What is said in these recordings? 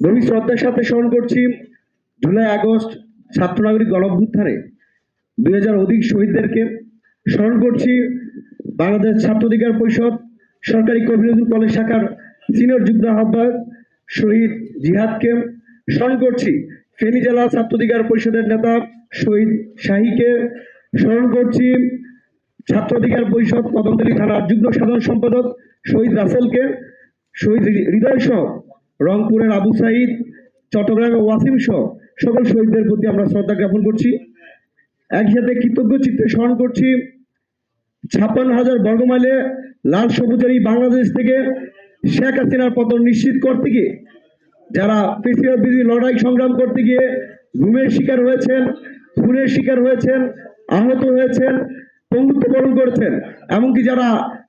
গভীর শ্রদ্ধার সাথে স্মরণ করছি জুলাই আগস্ট ছাত্র নাগরিক গণঅভ্যুত্থানে 2000 অধিক শহীদদেরকে। স্মরণ করছি বাংলাদেশ ছাত্র অধিকার পরিষদ সরকারি কবিরুল কলেজ শাখার সিনিয়র যুগ্ম আহ্বায়ক শহীদ জিহাদকে। স্মরণ করছি ফেনী জেলা ছাত্র অধিকার পরিষদের নেতা শহীদ শাহীকে। স্মরণ করছি ছাত্র অধিকার পরিষদ কদমতলী থানার যুগ্ম সাধারণ সম্পাদক শহীদ রাসেলকে। শহীদ হৃদয় সহ রংপুরের আবু সাইদ, চট্টগ্রামের ওয়াসিম সহ সকল শহীদদের প্রতি আমরা শ্রদ্ধা জ্ঞাপন করছি। একই সাথে কৃতজ্ঞ চিত্তে স্মরণ করছি 56,000 বর্গমাইলে লাল সবুজের এই বাংলাদেশ থেকে শেখ হাসিনার পতন নিশ্চিত করতে গিয়ে যারা ফ্যাসিবাদ বিরোধী লড়াই সংগ্রাম করতে গিয়ে গুমের শিকার হয়েছেন, খুনের শিকার হয়েছেন, আহত হয়েছেন, পঙ্গুত্ব বরণ করেছেন, এমনকি যারা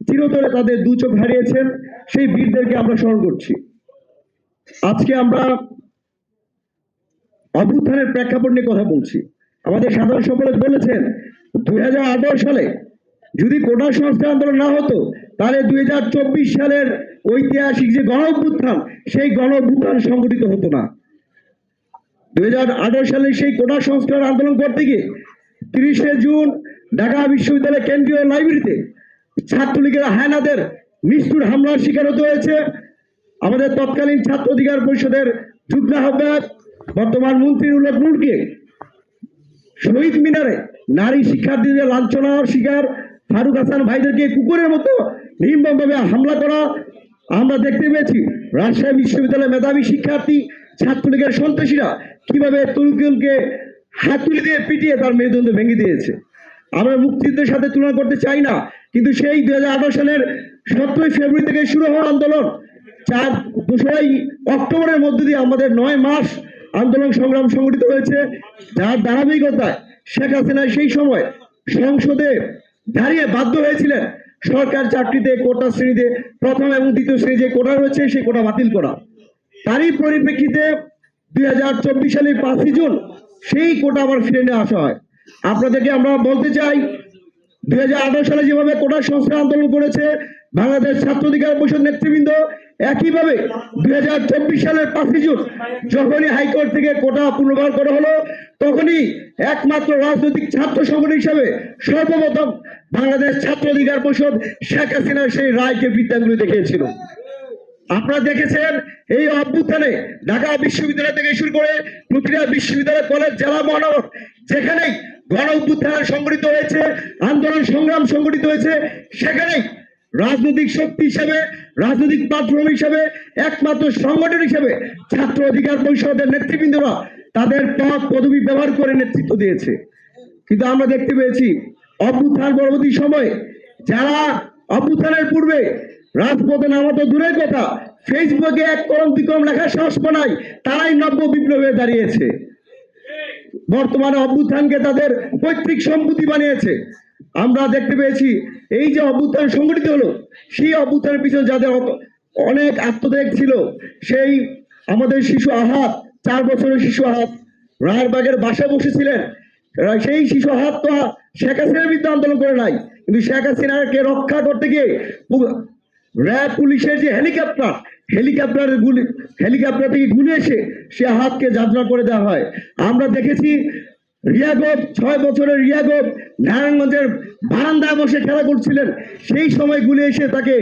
চিরতরে তাদের দু চোখ হারিয়েছেন, সেই বীরদেরকে আমরা স্মরণ করছি। আজকে আমরা অভ্যুত্থানের প্রেক্ষাপট নিয়ে কথা বলছি। আমাদের সাধারণ সম্পাদক বলেছেন 2018 সালে যদি কোটা সংস্কার আন্দোলন না হতো তাহলে 2024 সালের ঐতিহাসিক যে গণ অভ্যুত্থান সেই গণ অভ্যুত্থান সংগঠিত হতো না। 2018 সালে সেই কোটা সংস্কার আন্দোলন করতে গিয়ে 30শে জুন ঢাকা বিশ্ববিদ্যালয়ের কেন্দ্রীয় লাইব্রেরিতে ছাত্রলীগের হায়নাদের নিষ্ঠুর হামলার শিকার হতে হয়েছে। আমাদের তৎকালীন ছাত্র অধিকার পরিষদের যুগ্ম আহ্বায়ক বর্তমান মন্ত্রী উল্লেখ নূরকে শহীদ মিনারে নারী শিক্ষার্থীদের লাঞ্ছনার শিকার ফারুক হাসান ভাইদেরকে কুকুরের মতো নির্মমভাবে হামলা করা আমরা দেখতে পেয়েছি। রাজশাহী বিশ্ববিদ্যালয়ের মেধাবী শিক্ষার্থী ছাত্রলীগের সন্ত্রাসীরা কিভাবে তরুণকে হাতুড়ি দিয়ে পিটিয়ে তার মেরুদণ্ড ভেঙে দিয়েছে। আমরা মুক্তিযুদ্ধের সাথে তুলনা করতে চাই না, কিন্তু সেই 2018 সালের 17 ফেব্রুয়ারি থেকে শুরু হওয়া আন্দোলন 2 অক্টোবরের মধ্য দিয়ে আমাদের 9 মাস আন্দোলন সংগ্রাম সংগঠিত হয়েছে, যার ধারাবাহিকতায় শেখ হাসিনা সেই সময় সংসদে দাঁড়িয়ে বাধ্য হয়েছিলেন সরকার চাকরিতে কোটা শ্রেণীতে প্রথম এবং দ্বিতীয় শ্রেণী যে কোটা রয়েছে সেই কোটা বাতিল করা। তারই পরিপ্রেক্ষিতে 2024 সালের 5 জুন সেই কোটা আবার ফিরে নিয়ে আসা হয়। আপনাদেরকে আমরা বলতে চাই 2018 সালে যেভাবে কোটা সংস্কার আন্দোলন করেছে বাংলাদেশ ছাত্র অধিকার পরিষদ নেতৃবৃন্দ, একইভাবে 2024 সালের 5 জুন যখনই হাইকোর্ট থেকে কোটা পুনর্বার করা হলো তখনই একমাত্র রাজনৈতিক ছাত্র সংগঠন হিসাবে সর্বপ্রথম বাংলাদেশ ছাত্র অধিকার পরিষদ শেখ হাসিনার সেই রায়কে বৃত্তাঙ্গুলি দেখিয়েছিল। আপনারা দেখেছেন এই অভ্যুত্থানে ঢাকা বিশ্ববিদ্যালয় থেকে শুরু করে প্রতিটা বিশ্ববিদ্যালয়, কলেজ, জেলা, মহানগর যেখানেই গণ অভ্যুত্থান সংগঠিত হয়েছে, আন্দোলন সংগ্রাম সংগঠিত হয়েছে, সেখানেই রাজনৈতিক শক্তি হিসেবে, রাজনৈতিক প্ল্যাটফর্ম হিসেবে, একমাত্র সংগঠন হিসেবে ছাত্র অধিকার পরিষদের নেতৃবৃন্দরা তাদের পদ পদবি ব্যবহার করে নেতৃত্ব দিয়েছে। কিন্তু আমরা দেখতে পেয়েছি অভ্যুত্থান পরবর্তী সময়ে যারা অভ্যুত্থানের পূর্বে রাজপথে নামা তো দূরের কথা, ফেসবুকে এক কলম দুই কলম লেখার সাহস পায়, তারাই নব্য বিপ্লবে দাঁড়িয়েছে। বর্তমানে অভ্যুত্থানকে তাদের পৈতৃক সম্পত্তি বানিয়েছে। আমরা দেখতে পেয়েছি এই যে অভ্যুত্থান সংগঠিত হলো সেই অভ্যুত্থানের পিছনে যাদের অনেক আত্মত্যাগ ছিল, সেই আমাদের শিশু আহাত, 4 বছরের শিশু আহাত রায়েরবাগের বাসায় বসেছিলেন, সেই শিশু আহাত তো শেখ হাসিনার বিরুদ্ধে আন্দোলন করে নাই, কিন্তু শেখ হাসিনাকে রক্ষা করতে গিয়ে র্যাব পুলিশের যে হেলিকপ্টার থেকে গুলি এসে সে হাতকে যাত্রা করে দেওয়া হয়। আমরা দেখেছি রিয়াগব, 6 বছরের রিয়াগব নারায়ণগঞ্জের বারান্দায় বসে খেলা করছিলেন, সেই সময় গুলি এসে তাকে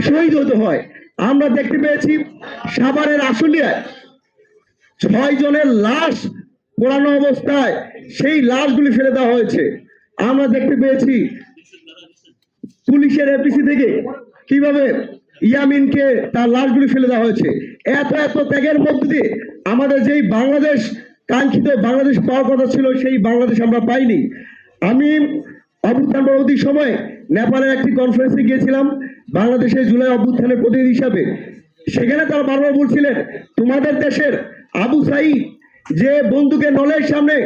শহীদ হতে হয়। আমরা দেখতে পেয়েছি সাভারের আশুলিয়ায় 6 জনের লাশ পোড়ানো অবস্থায় সেই লাশগুলি ফেলে দেওয়া হয়েছে। আমরা দেখতে পেয়েছি পুলিশের এপিসি থেকে কিভাবে ইয়ামিনকে তার লাশগুলি ফেলে দেওয়া হয়েছে। এত ত্যাগের মধ্য দিয়ে আমাদের যেই বাংলাদেশ কাঙ্ক্ষিত বাংলাদেশ পাওয়ার কথা ছিল সেই বাংলাদেশ আমরা পাইনি। আমি অভ্যুত্থান পরবর্তী সময়ে নেপালের একটি কনফারেন্সে গিয়েছিলাম বাংলাদেশের জুলাই অভ্যুত্থানের প্রতিনিধি হিসাবে। সেখানে তারা বারবার বলছিলেন তোমাদের দেশের আবু সাইদ যে বন্দুকের নলের সামনে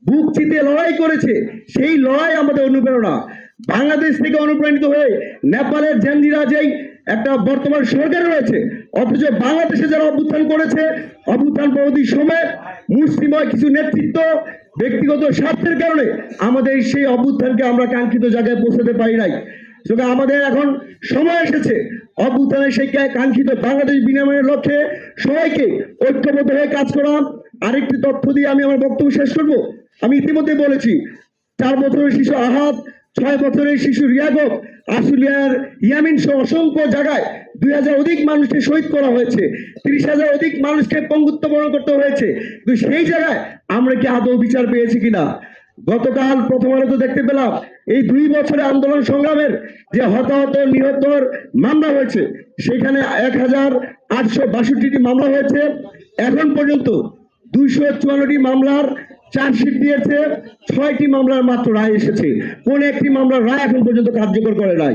বুক চিতিয়ে লড়াই করেছে, সেই লড়াই আমাদের অনুপ্রেরণা। বাংলাদেশ থেকে অনুপ্রাণিত হয়ে নেপালের জেনজিরা যেই একটা বর্তমান সরকার রয়েছে, অথচ বাংলাদেশে যারা অভ্যুত্থান করেছে অভ্যুত্থান পরবর্তী সময়ে মুসলিময় কিছু নেতৃত্ব ব্যক্তিগত স্বার্থের কারণে আমাদের সেই অভ্যুত্থানকে আমরা কাঙ্ক্ষিত জায়গায় পৌঁছাতে পারি নাই। সুতরাং আমাদের এখন সময় এসেছে অভ্যুত্থানের সেই কাঙ্ক্ষিত বাংলাদেশ বিনির্মাণের লক্ষ্যে সবাইকে ঐক্যবদ্ধ হয়ে কাজ করা। আরেকটি তথ্য দিয়ে আমি আমার বক্তব্য শেষ করব। আমি ইতিমধ্যে বলেছি 4 বছরের শিশু আহাদ, 6 বছরের শিশু রিয়াগব, আশুলিয়ার ইয়ামিন সহ অসংখ্য জায়গায় 2000 অধিক মানুষকে শহীদ করা হয়েছে, 30,000 অধিক মানুষকে পঙ্গুত্ব বরণ করতে হয়েছে। কিন্তু সেই জায়গায় আমরা কি আদৌ বিচার পেয়েছি কিনা? গতকাল প্রথম আলোতে দেখতে পেলাম এই 2 বছরের আন্দোলন সংগ্রামের যে হতাহত নিহতর মামলা হয়েছে, সেখানে 1862টি মামলা হয়েছে। এখন পর্যন্ত 254টি মামলার চার্জশিট দিয়েছে, 6টি মামলার মাত্র রায় এসেছে। কোন একটি মামলার রায় এখন পর্যন্ত কার্যকর করে নাই।